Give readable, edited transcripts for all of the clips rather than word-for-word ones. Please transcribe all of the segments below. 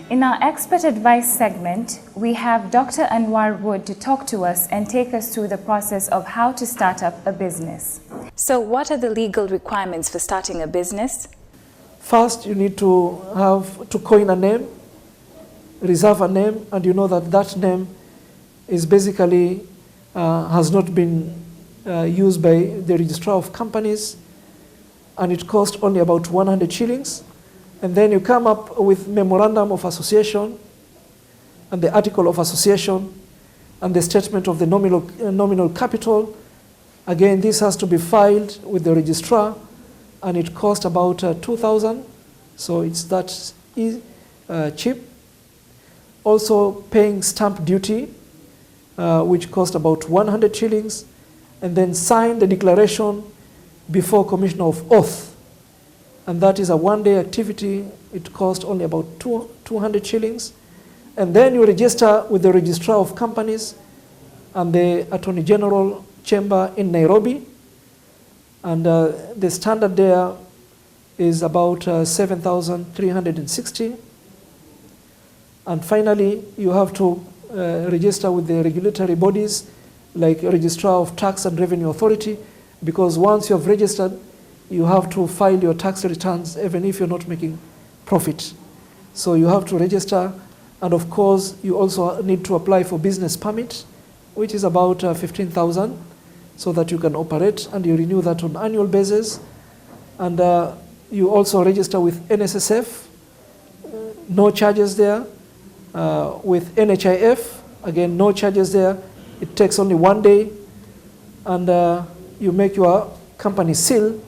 In our expert advice segment, we have Dr. Anwar Wood to talk to us and take us through the process of how to start up a business. So what are the legal requirements for starting a business? First, you need to coin a name, reserve a name, and you know that name is basically has not been used by the registrar of companies, and it costs only about 100 shillings. And then you come up with memorandum of association and the article of association and the statement of the nominal capital. Again, this has to be filed with the registrar, and it costs about 2,000, so it's that cheap. Also paying stamp duty, which cost about 100 shillings, and then sign the declaration before Commissioner of Oath. And that is a one-day activity. It costs only about 200 shillings. And then you register with the registrar of companies and the Attorney General Chamber in Nairobi. And the standard there is about 7,360. And finally, you have to register with the regulatory bodies like Registrar of Tax and Revenue Authority, because once you have registered, you have to file your tax returns even if you're not making profit. So you have to register, and of course you also need to apply for business permit, which is about 15,000, so that you can operate, and you renew that on annual basis. And you also register with NSSF, no charges there. With NHIF, again, no charges there. It takes only 1 day, and you make your company seal,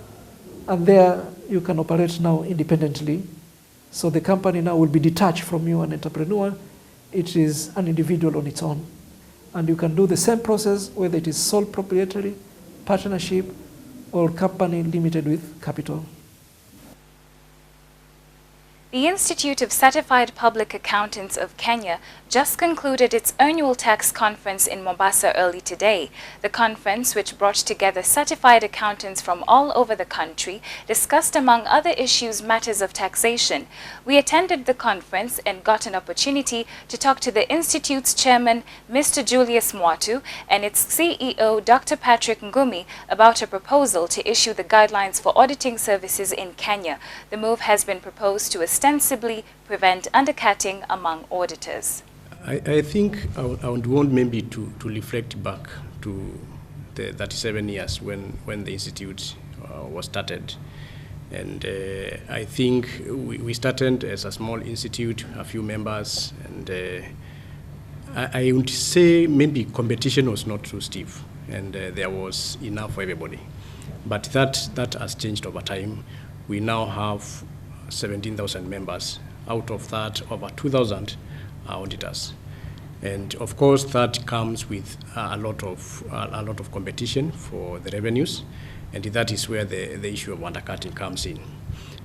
and there you can operate now independently. So the company now will be detached from you, an entrepreneur. It is an individual on its own. And you can do the same process whether it is sole proprietary, partnership, or company limited with capital. The Institute of Certified Public Accountants of Kenya just concluded its annual tax conference in Mombasa early today. The conference, which brought together certified accountants from all over the country, discussed among other issues matters of taxation. We attended the conference and got an opportunity to talk to the Institute's chairman, Mr. Julius Mwatu, and its CEO, Dr. Patrick Ngumi, about a proposal to issue the guidelines for auditing services in Kenya. The move has been proposed to ostensibly prevent undercutting among auditors. I think I would want maybe to reflect back to the 37 years when the Institute was started. And I think we started as a small institute, a few members, and I would say maybe competition was not too stiff, and there was enough for everybody. But that has changed over time. We now have 17,000 members. Out of that, over 2,000 are auditors, and of course that comes with a lot of competition for the revenues, and that is where the issue of undercutting comes in.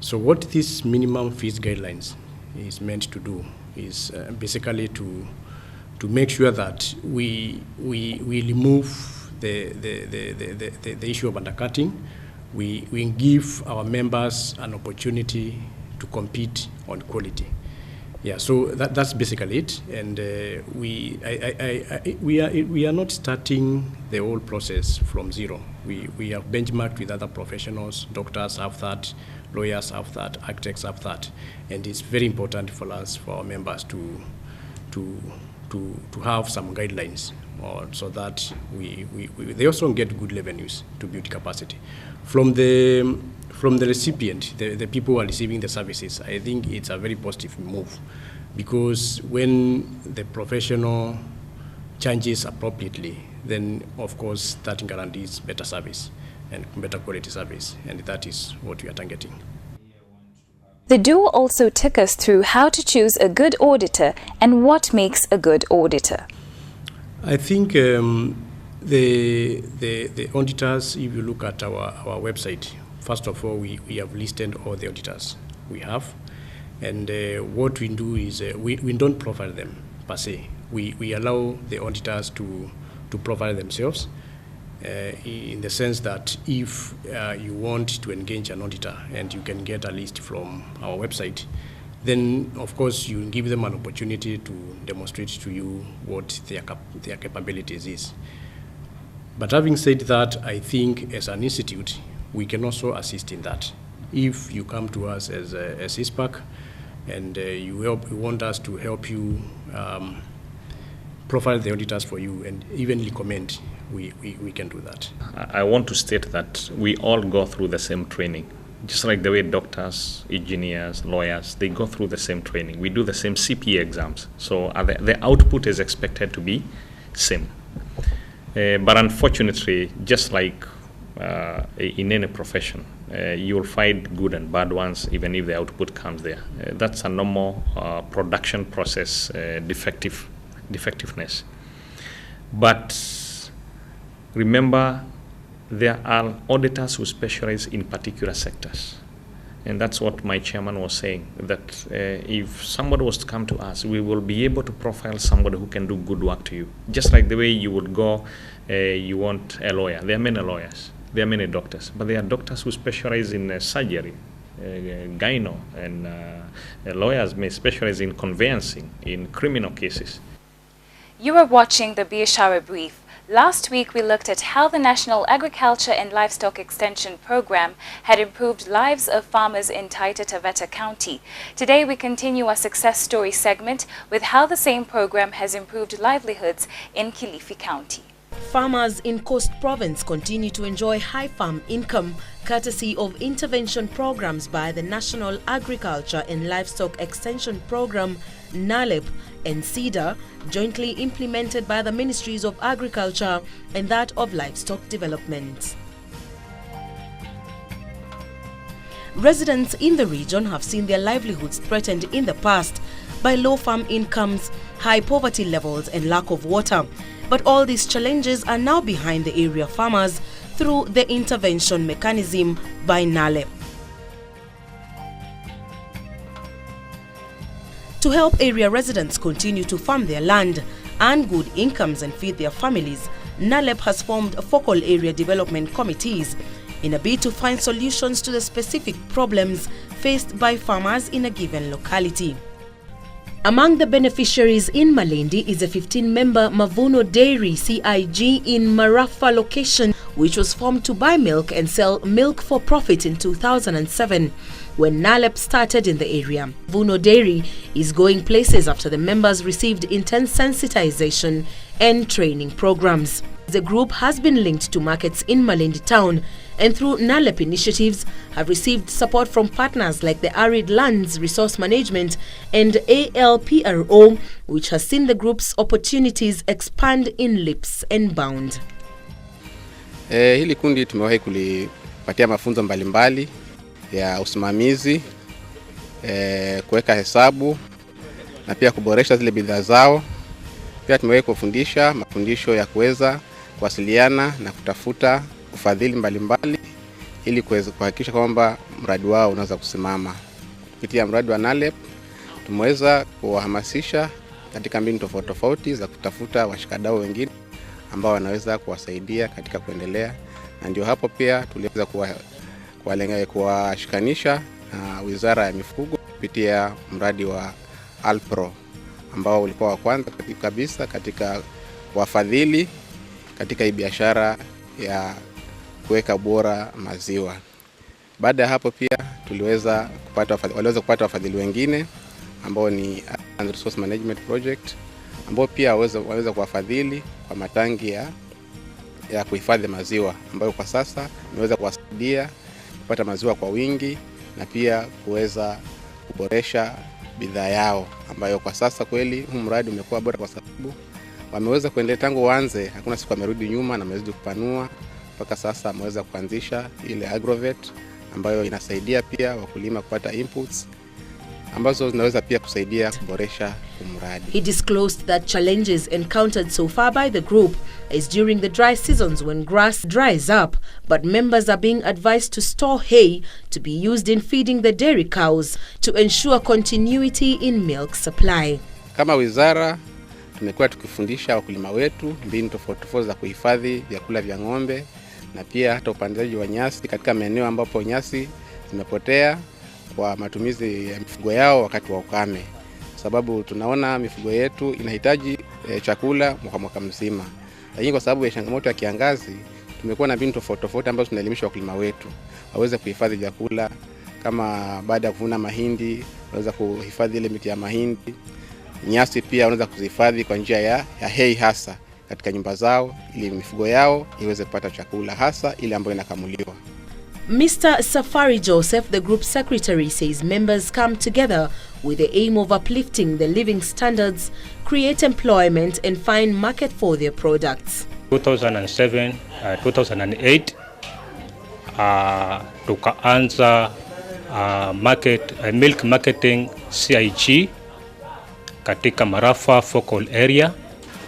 So what this minimum fees guidelines is meant to do is basically to make sure that we remove the issue of undercutting. We give our members an opportunity to compete on quality. Yeah, so that's basically it. And we are not starting the whole process from zero. We have benchmarked with other professionals. Doctors have that, lawyers have that, architects have that, and it's very important for us, for our members, to have some guidelines, so that they also get good revenues to build capacity from the recipient, the people who are receiving the services. I think it's a very positive move, because when the professional changes appropriately, then of course that guarantees better service and better quality service, and that is what we are targeting. The duo also took us through how to choose a good auditor and what makes a good auditor. I think the auditors, if you look at our website, first of all, we have listed all the auditors we have. And what we do is we don't profile them per se. We allow the auditors to profile themselves in the sense that if you want to engage an auditor, and you can get a list from our website, then of course you give them an opportunity to demonstrate to you what their capabilities is. But having said that, I think as an institute, we can also assist in that. If you come to us as ISPAC and you want us to help you profile the auditors for you and evenly comment, we can do that. I want to state that we all go through the same training. Just like the way doctors, engineers, lawyers, they go through the same training. We do the same CPA exams. So the output is expected to be same. But unfortunately, just like in any profession, you will find good and bad ones, even if the output comes there. That's a normal production process defectiveness. But remember, there are auditors who specialize in particular sectors. And that's what my chairman was saying, that if somebody was to come to us, we will be able to profile somebody who can do good work to you. Just like the way you would go, you want a lawyer. There are many lawyers, there are many doctors, but there are doctors who specialize in surgery, gyno, and lawyers may specialize in conveyancing, in criminal cases. You are watching the Biashara Brief. Last week, we looked at how the National Agriculture and Livestock Extension Program had improved lives of farmers in Taita Taveta County. Today, we continue our success story segment with how the same program has improved livelihoods in Kilifi County. Farmers in Coast Province continue to enjoy high farm income courtesy of intervention programs by the National Agriculture and Livestock Extension Program, NALEP, and CEDA, jointly implemented by the Ministries of Agriculture and that of Livestock Development. Residents in the region have seen their livelihoods threatened in the past by low farm incomes, high poverty levels, and lack of water. But all these challenges are now behind the area farmers through the intervention mechanism by NALEP. To help area residents continue to farm their land, earn good incomes and feed their families, NALEP has formed focal area development committees in a bid to find solutions to the specific problems faced by farmers in a given locality. Among the beneficiaries in Malindi is a 15-member Mavuno Dairy CIG in Marafa location, which was formed to buy milk and sell milk for profit in 2007 when NALEP started in the area. Mavuno Dairy is going places after the members received intense sensitization and training programs. The group has been linked to markets in Malindi town and through NALEP initiatives have received support from partners like the Arid Lands Resource Management and ALPRO, which has seen the group's opportunities expand in leaps and bounds. Hili kundi tumewahi kulipatia mafunzo mbalimbali ya usimamizi, kuweka hesabu na pia kuboresha zile bidhaa zao. Pia tumewahi kufundisha mafundisho ya kuweza kuwasiliana na kutafuta ufadhili mbalimbali ili kuweza kuhakikisha kwamba mradi wao unaweza kusimama. Kupitia mradi wa NALEP tumeweza kuwahamasisha katika mbinu tofauti tofauti za kutafuta washikadau wengine ambao wanaweza kuwasaidia katika kuendelea, na ndio hapo pia tuliweza kuwashikanisha na Wizara ya Mifugo kupitia mradi wa ALPRO ambao ulikuwa wa kwanza kabisa katika wafadhili katika hii biashara ya kuweka bora maziwa. Baada ya hapo pia waliweza kupata wafadhili wengine ambao ni Resource Management Project ambao pia waweza kuwafadhili kwa matangi ya kuhifadhi maziwa ambayo kwa sasa imeweza kuwasaidia kupata maziwa kwa wingi na pia kuweza kuboresha bidhaa yao ambayo kwa sasa kweli huu mradi umekuwa bora kwa sababu wameweza kuendelea tangu waanze, hakuna siku wamerudi nyuma na wamezidi kupanua mpaka sasa wameweza kuanzisha ile agrovet ambayo inasaidia pia wakulima kupata inputs ambazo zinaweza pia kusaidia kuboresha mradi. He disclosed that challenges encountered so far by the group is during the dry seasons when grass dries up, but members are being advised to store hay to be used in feeding the dairy cows to ensure continuity in milk supply. Kama wizara tumekuwa tukifundisha wakulima wetu mbinu tofauti za kuhifadhi vyakula vya ng'ombe na pia hata upandaji wa nyasi katika maeneo ambapo nyasi zimepotea. kwa matumizi ya mifugo yao wakati wa ukame, sababu tunaona mifugo yetu inahitaji chakula mwaka mzima. Lakini kwa sababu ya changamoto ya kiangazi, tumekuwa na mbinu tofauti ambazo tunaelimisha wakulima wetu waweze kuhifadhi vyakula, kama baada ya kuvuna mahindi waweza kuhifadhi ile miti ya mahindi. Nyasi pia wanaweza kuzihifadhi kwa njia ya hay hasa katika nyumba zao, ili mifugo yao iweze kupata chakula hasa ile ambayo inakamuliwa. Mr. Safari Joseph, the group secretary, says members come together with the aim of uplifting the living standards, create employment and find market for their products. 2007, 2008 tukaanza milk marketing CIG katika Marafa focal area.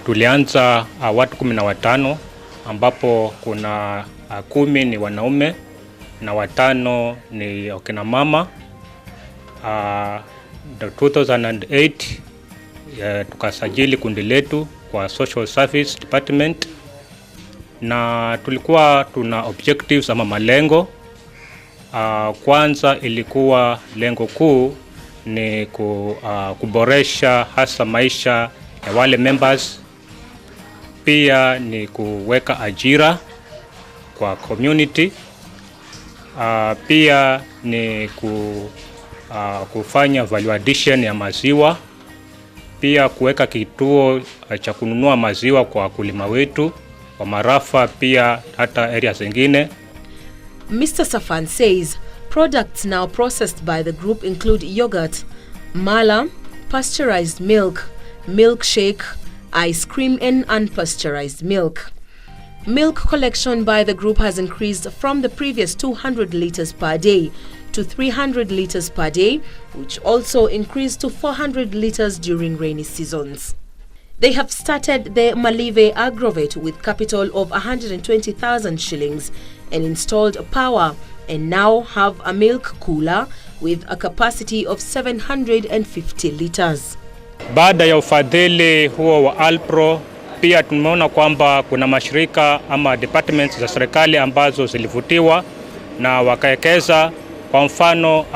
Tulianza watu 15 ambapo kuna 10 ni wanaume na 5 ni wakina mama. 2008 tukasajili kundi letu kwa Social Service Department, na tulikuwa tuna objectives ama malengo. Kwanza ilikuwa lengo kuu ni kuboresha hasa maisha ya wale members, pia ni kuweka ajira kwa community, pia ni kufanya value addition ya maziwa, pia kuweka kituo cha kununua maziwa kwa wakulima wetu wa Marafa, pia hata areas zingine. Mr. Safan says products now processed by the group include yogurt, mala, pasteurized milk, milkshake, ice cream and unpasteurized milk. Milk collection by the group has increased from the previous 200 liters per day to 300 liters per day, which also increased to 400 liters during rainy seasons. They have started the Malive agrovet with capital of 120,000 shillings and installed power, and now have a milk cooler with a capacity of 750 liters. Baada ya ufadhili huo wa Alpro, pia tumeona kwamba kuna mashirika ama departments za serikali ambazo zilivutiwa na wakaekeza. Kwa mfano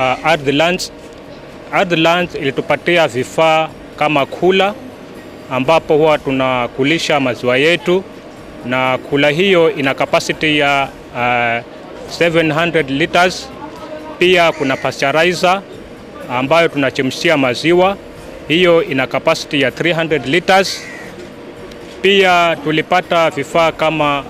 Earthlands ilitupatia vifaa kama kula, ambapo huwa tunakulisha maziwa yetu, na kula hiyo ina capacity ya 700 liters. Pia kuna pasteurizer ambayo tunachemshia maziwa, hiyo ina capacity ya 300 liters. Pia tulipata vifaa kama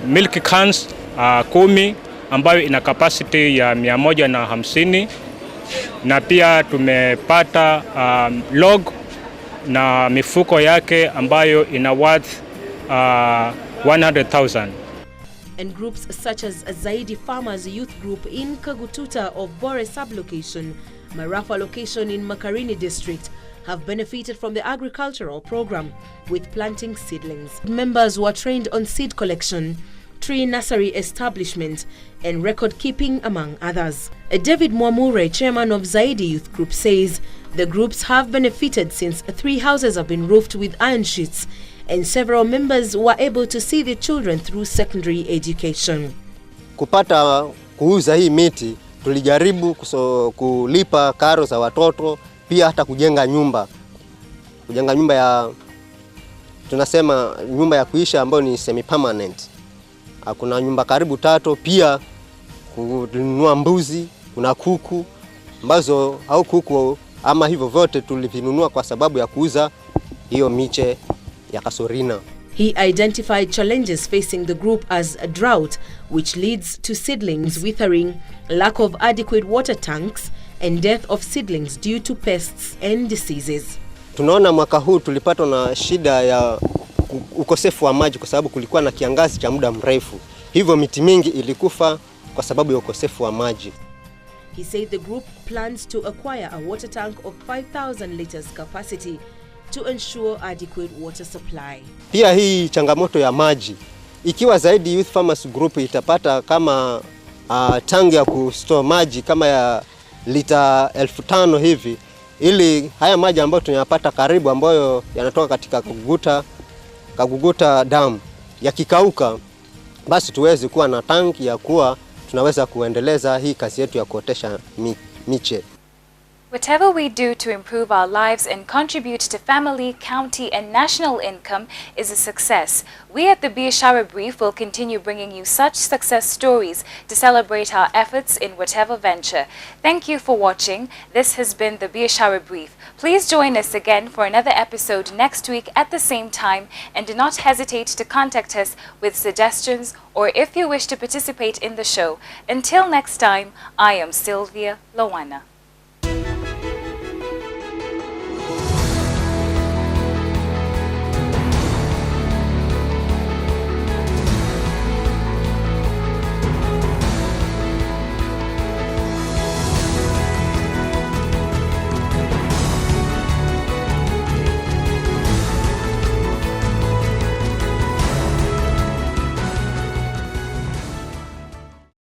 milk cans 10 ambayo ina capacity ya 150, na pia tumepata log na mifuko yake ambayo ina worth 100,000. And groups such as Zaidi Farmers Youth Group in Kagututa of Bore sublocation, Marafa location in Makarini district, have benefited from the agricultural program with planting seedlings. Members were trained on seed collection, tree nursery establishment and record keeping, among others. David Mwamure, chairman of Zaidi Youth Group, says the groups have benefited since 3 houses have been roofed with iron sheets and several members were able to see their children through secondary education. Kupata kuuza hii miti, tulijaribu kulipa karo za watoto, pia hata kujenga nyumba. Kujenga nyumba ya, tunasema nyumba ya kuisha ambayo ni semi permanent. Kuna nyumba karibu 3, pia kununua mbuzi, kuna kuku ambazo au kuku ama hivyo vyote tulivinunua kwa sababu ya kuuza hiyo miche ya kasorina. He identified challenges facing the group as a drought, which leads to seedlings withering, lack of adequate water tanks, and death of seedlings due to pests and diseases. Tunaona mwaka huu tulipatwa na shida ya ukosefu wa maji kwa sababu kulikuwa na kiangazi cha muda mrefu. Hivyo miti mingi ilikufa kwa sababu ya ukosefu wa maji. He said the group plans to acquire a water tank of 5,000 liters capacity to ensure adequate water supply. Pia hii changamoto ya maji, ikiwa Zaidi Youth Farmers Group itapata kama tangi ya kustore maji kama ya lita 5,000 hivi, ili haya maji ambayo tunayapata karibu ambayo yanatoka katika Kaguguta dam yakikauka, basi tuweze kuwa na tanki ya kuwa tunaweza kuendeleza hii kazi yetu ya kuotesha miche. Whatever we do to improve our lives and contribute to family, county, and national income is a success. We at the Biashara Brief will continue bringing you such success stories to celebrate our efforts in whatever venture. Thank you for watching. This has been the Biashara Brief. Please join us again for another episode next week at the same time, and do not hesitate to contact us with suggestions or if you wish to participate in the show. Until next time, I am Sylvia Lowana.